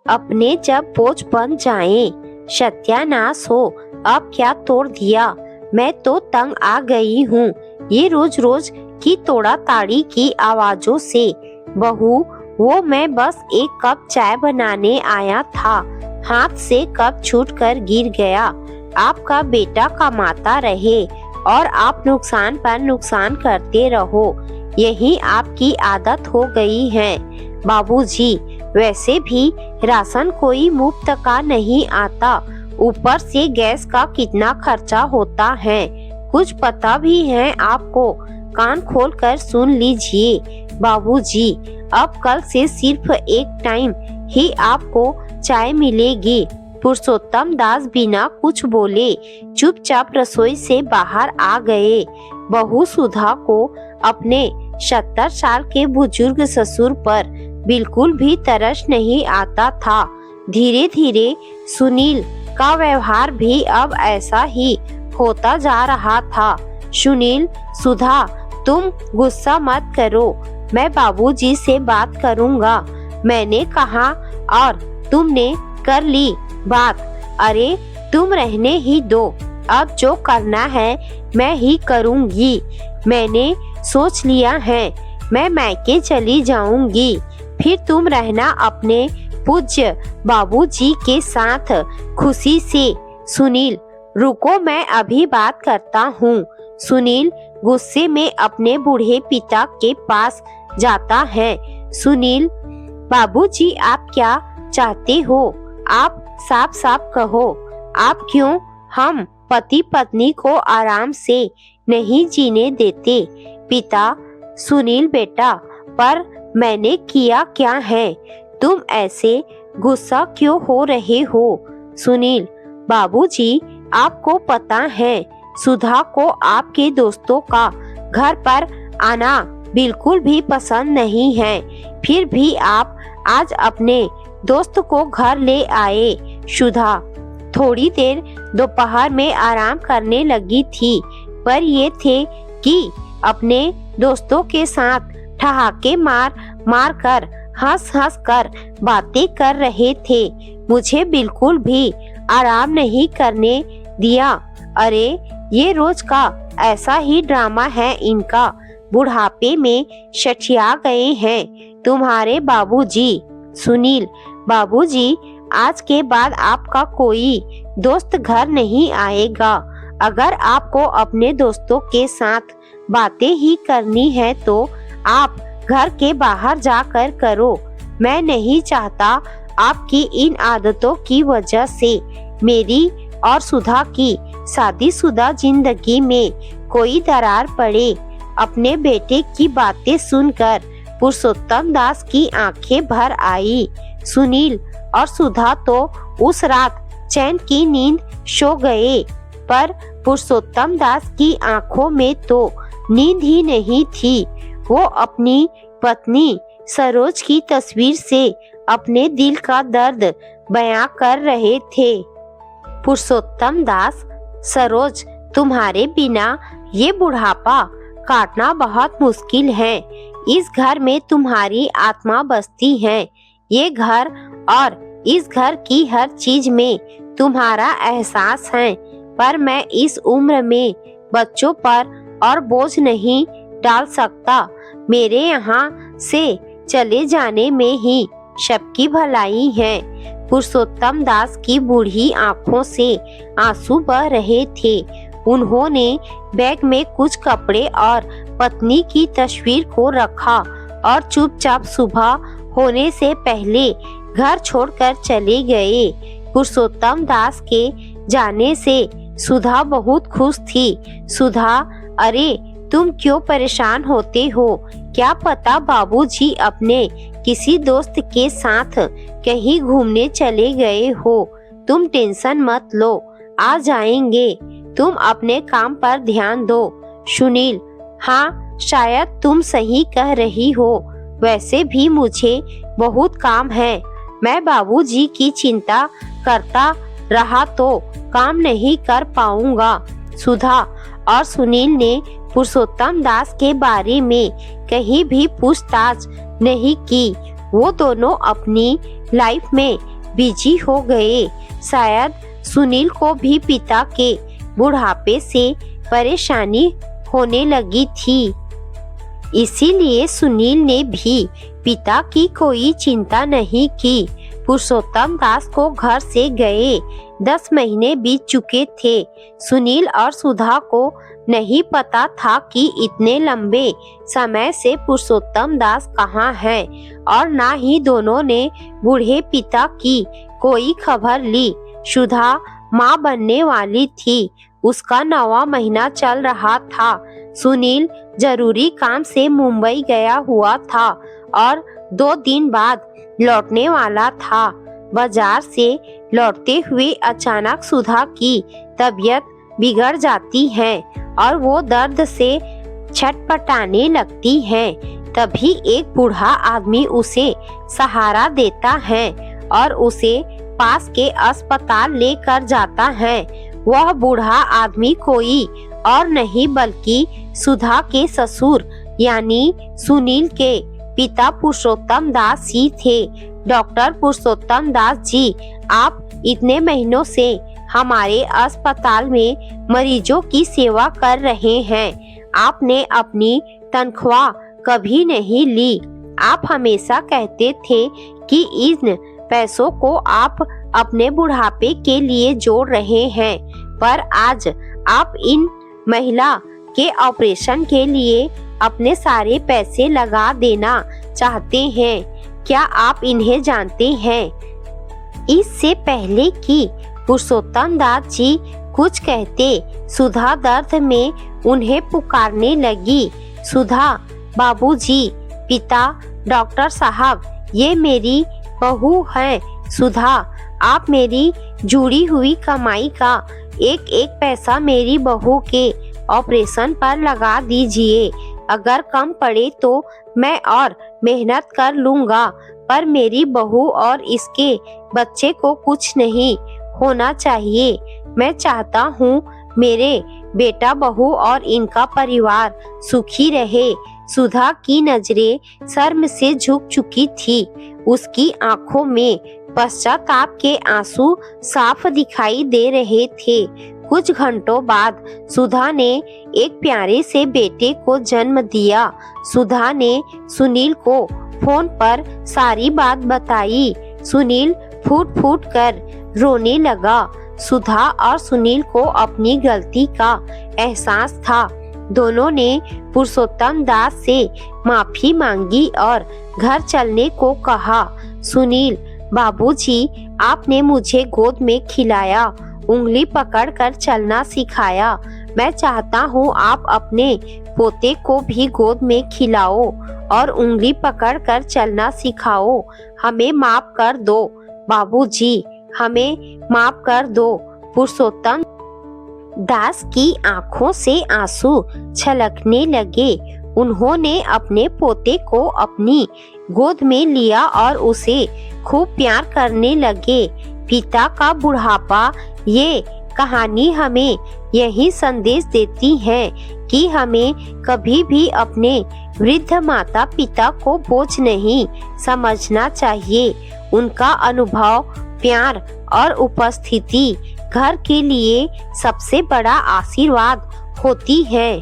अपने जब बोझ बन जाएं। सत्यानाश हो, अब क्या तोड़ दिया। मैं तो तंग आ गई हूँ ये रोज रोज की तोड़ा ताड़ी की आवाजों से। बहू, वो मैं बस एक कप चाय बनाने आया था, हाथ से कप छूटकर गिर गया। आपका बेटा कमाता रहे और आप नुकसान पर नुकसान करते रहो, यही आपकी आदत हो गई है। बाबूजी, वैसे भी राशन कोई मुफ्त का नहीं आता, ऊपर से गैस का कितना खर्चा होता है, कुछ पता भी है आपको। कान खोलकर सुन लीजिए बाबूजी, अब कल से सिर्फ एक टाइम ही आपको चाय मिलेगी। पुरुषोत्तम दास बिना कुछ बोले चुपचाप रसोई से बाहर आ गए। बहू सुधा को अपने 70 साल के बुजुर्ग ससुर पर बिल्कुल भी तरस नहीं आता था। धीरे धीरे सुनील का व्यवहार भी अब ऐसा ही होता जा रहा था। सुनील, सुधा, तुम गुस्सा मत करो, मैं बाबूजी से बात करूंगा। मैंने कहा और तुमने कर ली बात। अरे तुम रहने ही दो, अब जो करना है मैं ही करूंगी। मैंने सोच लिया है, मैं मायके चली जाऊंगी, फिर तुम रहना अपने पूज्य बाबूजी के साथ खुशी से। सुनील, रुको, मैं अभी बात करता हूँ। सुनील गुस्से में अपने बूढ़े पिता के पास जाता है। सुनील, बाबूजी, आप क्या चाहते हो? आप साफ साफ कहो, आप क्यों हम पति पत्नी को आराम से नहीं जीने देते? पिता, सुनील बेटा, पर मैंने किया क्या है? तुम ऐसे गुस्सा क्यों हो रहे हो? सुनील, बाबूजी, आपको पता है सुधा को आपके दोस्तों का घर पर आना बिल्कुल भी पसंद नहीं है, फिर भी आप आज अपने दोस्त को घर ले आए। सुधा थोड़ी देर दोपहर में आराम करने लगी थी, पर ये थे कि अपने दोस्तों के साथ ठहाके मार कर हंस कर बातें कर रहे थे। मुझे बिल्कुल भी आराम नहीं करने दिया। अरे ये रोज का ऐसा ही ड्रामा है इनका, बुढ़ापे में शठिया गए हैं तुम्हारे बाबूजी। सुनील, बाबूजी, आज के बाद आपका कोई दोस्त घर नहीं आएगा। अगर आपको अपने दोस्तों के साथ बातें ही करनी है तो आप घर के बाहर जाकर करो। मैं नहीं चाहता आपकी इन आदतों की वजह से मेरी और सुधा की शादीशुदा जिंदगी में कोई दरार पड़े। अपने बेटे की बातें सुनकर पुरुषोत्तम दास की आंखें भर आई। सुनील और सुधा तो उस रात चैन की नींद सो गए, पर पुरुषोत्तम दास की आंखों में तो नींद ही नहीं थी। वो अपनी पत्नी सरोज की तस्वीर से अपने दिल का दर्द बयां कर रहे थे। पुरुषोत्तम दास, सरोज, तुम्हारे बिना ये बुढ़ापा काटना बहुत मुश्किल है। इस घर में तुम्हारी आत्मा बसती है। ये घर और इस घर की हर चीज में तुम्हारा एहसास है, पर मैं इस उम्र में बच्चों पर और बोझ नहीं डाल सकता। मेरे यहाँ से चले जाने में ही सबकी भलाई है। पुरुषोत्तम दास की बूढ़ी आंखों से आंसू बह रहे थे। उन्होंने बैग में कुछ कपड़े और पत्नी की तस्वीर को रखा और चुपचाप सुबह होने से पहले घर छोड़कर चले गए। पुरुषोत्तम दास के जाने से सुधा बहुत खुश थी। सुधा, अरे तुम क्यों परेशान होते हो? क्या पता बाबूजी अपने किसी दोस्त के साथ कहीं घूमने चले गए हो। तुम टेंशन मत लो, आ जाएंगे। तुम अपने काम पर ध्यान दो। सुनील, हाँ, शायद तुम सही कह रही हो। वैसे भी मुझे बहुत काम है। मैं बाबूजी की चिंता करता रहा तो काम नहीं कर पाऊंगा। सुधा और सुनील ने पुरुषोत्तम दास के बारे में कहीं भी पूछताछ नहीं की। वो दोनों अपनी लाइफ में बिजी हो गए। शायद सुनील को भी पिता के बुढ़ापे से परेशानी होने लगी थी, इसीलिए सुनील ने भी पिता की कोई चिंता नहीं की। पुरुषोत्तम दास को घर से गए 10 महीने बीत चुके थे। सुनील और सुधा को नहीं पता था कि इतने लंबे समय से पुरुषोत्तम दास कहाँ है, और ना ही दोनों ने बूढ़े पिता की कोई खबर ली। सुधा माँ बनने वाली थी, उसका 9वां महीना चल रहा था। सुनील जरूरी काम से मुंबई गया हुआ था और 2 दिन बाद लौटने वाला था। बाजार से लौटते हुए अचानक सुधा की तबीयत बिगड़ जाती है और वो दर्द से छटपटाने लगती है। तभी एक बूढ़ा आदमी उसे सहारा देता है और उसे पास के अस्पताल लेकर जाता है। वह बूढ़ा आदमी कोई और नहीं बल्कि सुधा के ससुर यानी सुनील के पिता पुरुषोत्तम दास ही थे। डॉक्टर पुरुषोत्तम दास जी, आप इतने महीनों से हमारे अस्पताल में मरीजों की सेवा कर रहे हैं। आपने अपनी तनख्वाह कभी नहीं ली। आप हमेशा कहते थे कि इन पैसों को आप अपने बुढ़ापे के लिए जोड़ रहे हैं, पर आज आप इन महिला के ऑपरेशन के लिए अपने सारे पैसे लगा देना चाहते हैं। क्या आप इन्हें जानते हैं? इससे पहले कि पुरुषोत्तम दास जी कुछ कहते, सुधा दर्द में उन्हें पुकारने लगी। सुधा, बाबूजी, पिता, डॉक्टर साहब, ये मेरी बहू है। सुधा, आप मेरी जुड़ी हुई कमाई का एक एक पैसा मेरी बहू के ऑपरेशन पर लगा दीजिए। अगर कम पड़े तो मैं और मेहनत कर लूँगा, पर मेरी बहू और इसके बच्चे को कुछ नहीं होना चाहिए। मैं चाहता हूँ मेरे बेटा, बहू और इनका परिवार सुखी रहे। सुधा की नजरें शर्म से झुक चुकी थी। उसकी आंखों में पश्चाताप के आंसू साफ दिखाई दे रहे थे। कुछ घंटों बाद सुधा ने एक प्यारे से बेटे को जन्म दिया। सुधा ने सुनील को फोन पर सारी बात बताई। सुनील फूट फूट कर रोने लगा। सुधा और सुनील को अपनी गलती का एहसास था। दोनों ने पुरुषोत्तम दास से माफी मांगी और घर चलने को कहा। सुनील, बाबूजी, आपने मुझे गोद में खिलाया, उंगली पकड़कर चलना सिखाया। मैं चाहता हूँ आप अपने पोते को भी गोद में खिलाओ और उंगली पकड़कर चलना सिखाओ। हमें माफ कर दो बाबूजी, हमें माफ कर दो। पुरुषोत्तम दास की आंखों से आंसू छलकने लगे। उन्होंने अपने पोते को अपनी गोद में लिया और उसे खूब प्यार करने लगे। पिता का बुढ़ापा, ये कहानी हमें यही संदेश देती है कि हमें कभी भी अपने वृद्ध माता पिता को बोझ नहीं समझना चाहिए। उनका अनुभव, प्यार और उपस्थिति घर के लिए सबसे बड़ा आशीर्वाद होती है।